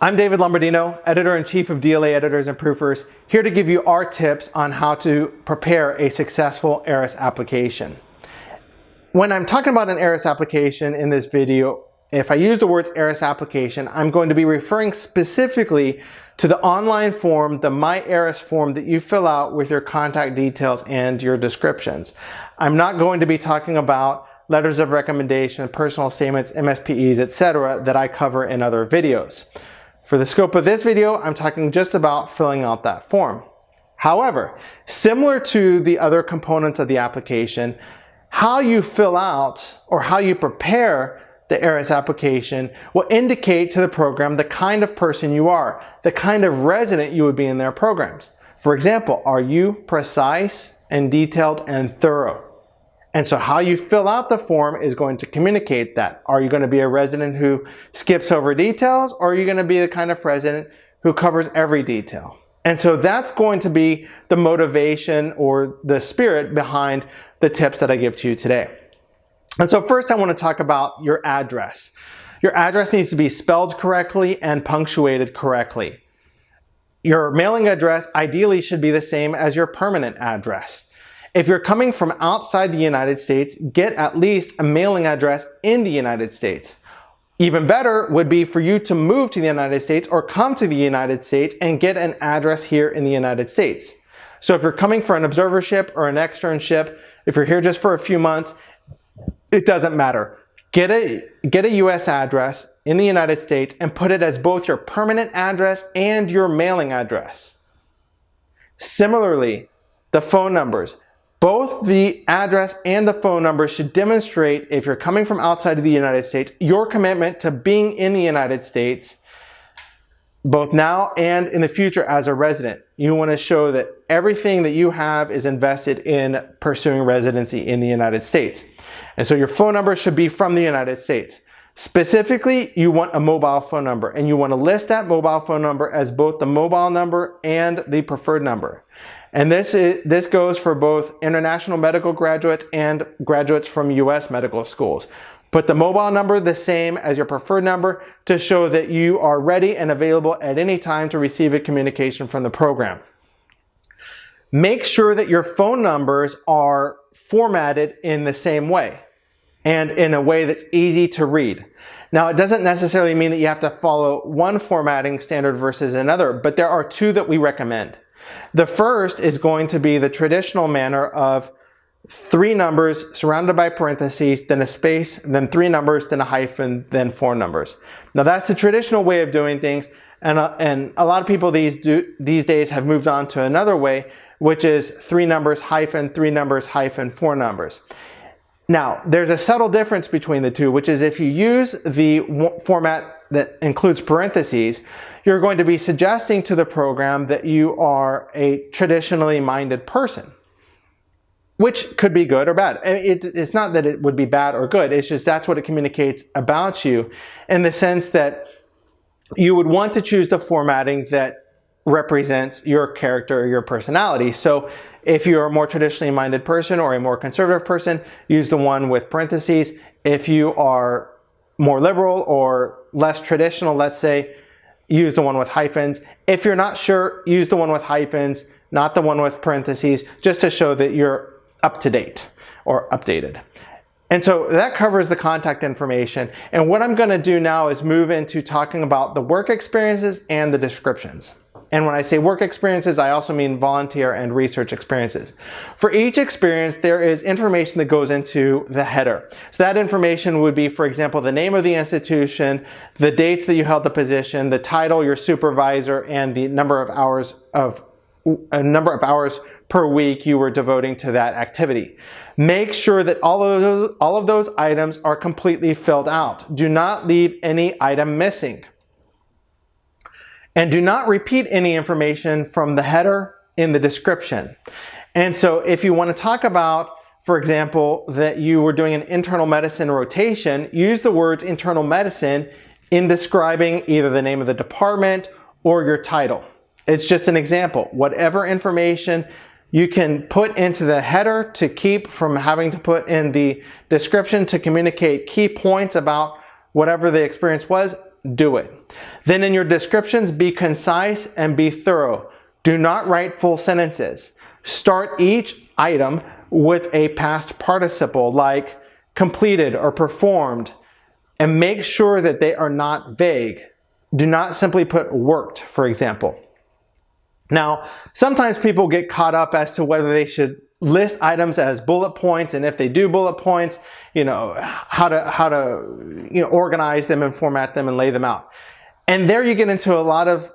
I'm David Lombardino, Editor-in-Chief of DLA Editors and Proofers, here to give you our tips on how to prepare a successful ERAS application. When I'm talking about an ERAS application in this video, if I use the words ERAS application, I'm going to be referring specifically to the online form, the My ERAS form that you fill out with your contact details and your descriptions. I'm not going to be talking about letters of recommendation, personal statements, MSPEs, etc. that I cover in other videos. For the scope of this video, I'm talking just about filling out that form. However, similar to the other components of the application, how you fill out or how you prepare the ERAS application will indicate to the program the kind of person you are, the kind of resident you would be in their programs. For example, are you precise and detailed and thorough? And so how you fill out the form is going to communicate that. Are you going to be a resident who skips over details, or are you going to be the kind of resident who covers every detail? And so that's going to be the motivation or the spirit behind the tips that I give to you today. And so first I want to talk about your address. Your address needs to be spelled correctly and punctuated correctly. Your mailing address ideally should be the same as your permanent address. If you're coming from outside the United States, get at least a mailing address in the United States. Even better would be for you to move to the United States or come to the United States and get an address here in the United States. So if you're coming for an observership or an externship, if you're here just for a few months, it doesn't matter. Get a US address in the United States and put it as both your permanent address and your mailing address. Similarly, the phone numbers. Both the address and the phone number should demonstrate, if you're coming from outside of the United States, your commitment to being in the United States, both now and in the future as a resident. You want to show that everything that you have is invested in pursuing residency in the United States. And so your phone number should be from the United States. Specifically, you want a mobile phone number, and you want to list that mobile phone number as both the mobile number and the preferred number. And this goes for both international medical graduates and graduates from US medical schools. Put the mobile number the same as your preferred number to show that you are ready and available at any time to receive a communication from the program. Make sure that your phone numbers are formatted in the same way and in a way that's easy to read. Now, it doesn't necessarily mean that you have to follow one formatting standard versus another, but there are two that we recommend. The first is going to be the traditional manner of 3 numbers surrounded by parentheses, then a space, then 3 numbers, then a hyphen, then 4 numbers. Now that's the traditional way of doing things, and a lot of people these days have moved on to another way, which is 3 numbers, hyphen, 3 numbers, hyphen, 4 numbers. Now, there's a subtle difference between the two, which is if you use the format that includes parentheses, you're going to be suggesting to the program that you are a traditionally minded person, which could be good or bad. It's not that it would be bad or good, it's just that's what it communicates about you, in the sense that you would want to choose the formatting that represents your character or your personality. So if you're a more traditionally minded person or a more conservative person, use the one with parentheses. If you are more liberal or less traditional, let's say, use the one with hyphens. If you're not sure, use the one with hyphens, not the one with parentheses, just to show that you're up to date or updated. And so that covers the contact information. And what I'm going to do now is move into talking about the work experiences and the descriptions. And when I say work experiences, I also mean volunteer and research experiences. For each experience, there is information that goes into the header. So that information would be, for example, the name of the institution, the dates that you held the position, the title, your supervisor, and the number of hours per week you were devoting to that activity. Make sure that all of those items are completely filled out. Do not leave any item missing. And do not repeat any information from the header in the description. And so if you want to talk about, for example, that you were doing an internal medicine rotation, use the words internal medicine in describing either the name of the department or your title. It's just an example. Whatever information you can put into the header to keep from having to put in the description to communicate key points about whatever the experience was, do it. Then in your descriptions, be concise and be thorough. Do not write full sentences. Start each item with a past participle like completed or performed, and make sure that they are not vague. Do not simply put worked, for example. Now, sometimes people get caught up as to whether they should list items as bullet points, and if they do bullet points, how to organize them and format them and lay them out. And there you get into a lot of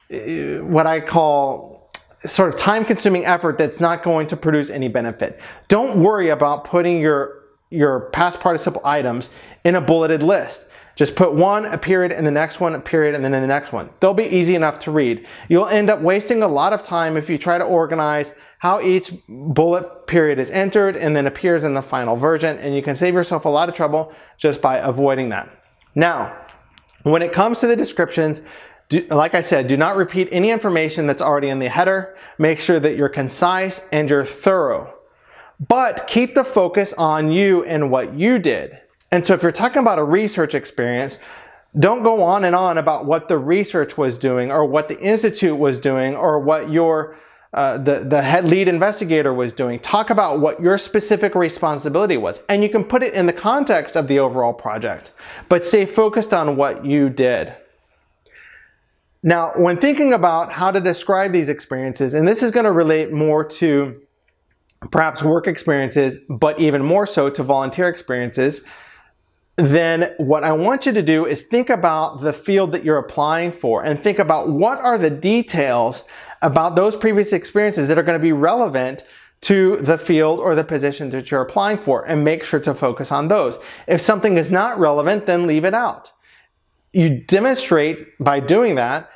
what I call sort of time-consuming effort that's not going to produce any benefit. Don't worry about putting your past participle items in a bulleted list. Just put one, a period, and the next one, a period, and then in the next one. They'll be easy enough to read. You'll end up wasting a lot of time if you try to organize how each bullet period is entered and then appears in the final version, and you can save yourself a lot of trouble just by avoiding that. Now, when it comes to the descriptions, like I said, do not repeat any information that's already in the header. Make sure that you're concise and you're thorough. But keep the focus on you and what you did. And so if you're talking about a research experience, don't go on and on about what the research was doing or what the institute was doing or what the head lead investigator was doing. Talk about what your specific responsibility was. And you can put it in the context of the overall project, but stay focused on what you did. Now, when thinking about how to describe these experiences, and this is going to relate more to perhaps work experiences, but even more so to volunteer experiences, then what I want you to do is think about the field that you're applying for and think about what are the details about those previous experiences that are going to be relevant to the field or the positions that you're applying for, and make sure to focus on those. If something is not relevant, then leave it out. You demonstrate by doing that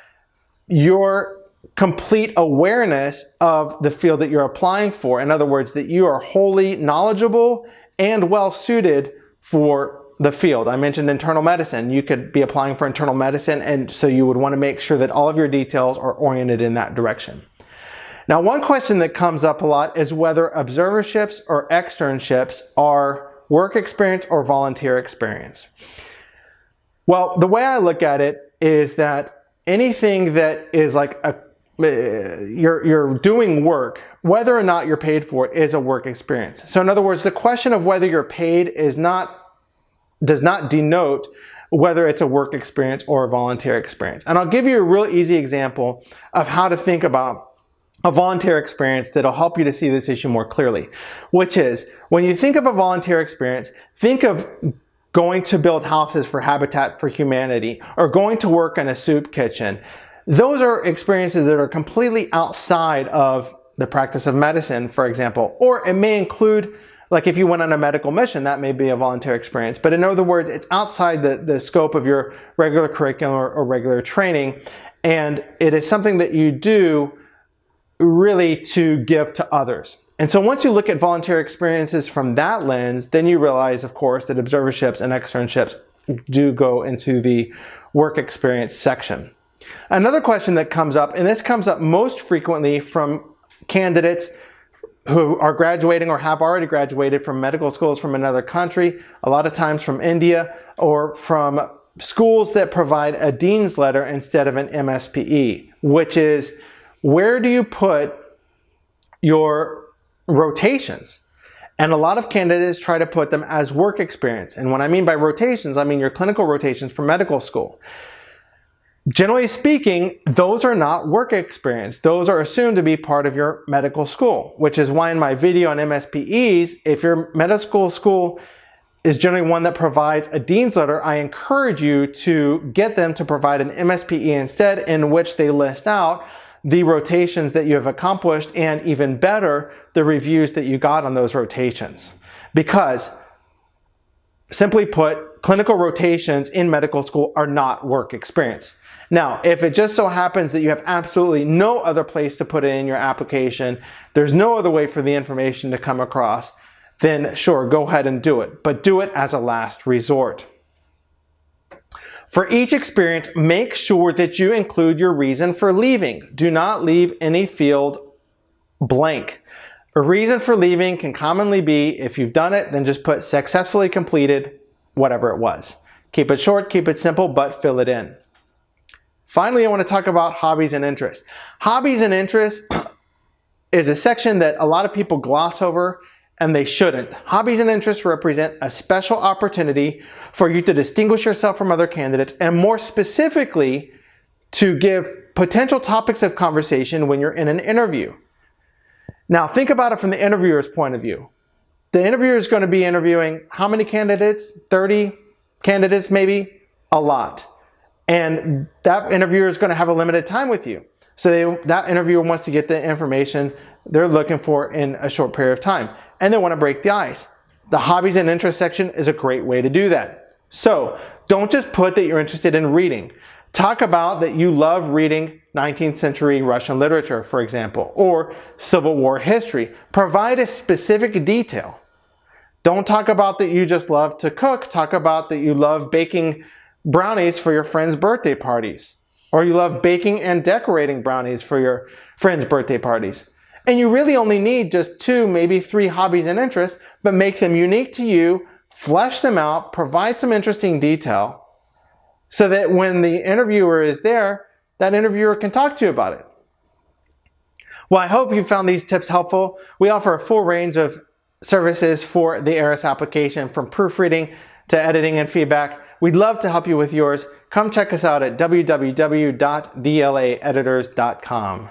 your complete awareness of the field that you're applying for. In other words, that you are wholly knowledgeable and well suited for the field. I mentioned internal medicine. You could be applying for internal medicine, and so you would want to make sure that all of your details are oriented in that direction. Now, one question that comes up a lot is whether observerships or externships are work experience or volunteer experience. Well, the way I look at it is that anything that is like you're doing work, whether or not you're paid for it, is a work experience. So in other words, the question of whether you're paid does not denote whether it's a work experience or a volunteer experience. And I'll give you a real easy example of how to think about a volunteer experience that'll help you to see this issue more clearly, which is when you think of a volunteer experience, think of going to build houses for Habitat for Humanity or going to work in a soup kitchen. Those are experiences that are completely outside of the practice of medicine, for example, or it may include, like if you went on a medical mission, that may be a volunteer experience. But in other words, it's outside the scope of your regular curriculum or regular training, and it is something that you do really to give to others. And so once you look at volunteer experiences from that lens, then you realize, of course, that observerships and externships do go into the work experience section. Another question that comes up, and this comes up most frequently from candidates who are graduating or have already graduated from medical schools from another country, a lot of times from India, or from schools that provide a dean's letter instead of an MSPE, which is, where do you put your rotations? And a lot of candidates try to put them as work experience. And when I mean by rotations, I mean your clinical rotations for medical school. Generally speaking, those are not work experience. Those are assumed to be part of your medical school, which is why in my video on MSPEs, if your medical school is generally one that provides a dean's letter, I encourage you to get them to provide an MSPE instead, in which they list out the rotations that you have accomplished and, even better, the reviews that you got on those rotations. Because, simply put, clinical rotations in medical school are not work experience. Now, if it just so happens that you have absolutely no other place to put it in your application, there's no other way for the information to come across, then sure, go ahead and do it. But do it as a last resort. For each experience, make sure that you include your reason for leaving. Do not leave any field blank. A reason for leaving can commonly be, if you've done it, then just put successfully completed, whatever it was. Keep it short, keep it simple, but fill it in. Finally, I want to talk about hobbies and interests. Hobbies and interests is a section that a lot of people gloss over, and they shouldn't. Hobbies and interests represent a special opportunity for you to distinguish yourself from other candidates, and more specifically, to give potential topics of conversation when you're in an interview. Now, think about it from the interviewer's point of view. The interviewer is going to be interviewing how many candidates? 30 candidates, maybe? A lot. And that interviewer is going to have a limited time with you. So that interviewer wants to get the information they're looking for in a short period of time. And they want to break the ice. The hobbies and interests section is a great way to do that. So don't just put that you're interested in reading. Talk about that you love reading 19th century Russian literature, for example, or Civil War history. Provide a specific detail. Don't talk about that you just love to cook. Talk about that you love baking brownies for your friends' birthday parties, or you love baking and decorating brownies for your friends' birthday parties. And you really only need just 2, maybe 3 hobbies and interests, but make them unique to you, flesh them out, provide some interesting detail, so that when the interviewer is there, that interviewer can talk to you about it. Well, I hope you found these tips helpful. We offer a full range of services for the ERAS application, from proofreading to editing and feedback. We'd love to help you with yours. Come check us out at www.dlaeditors.com.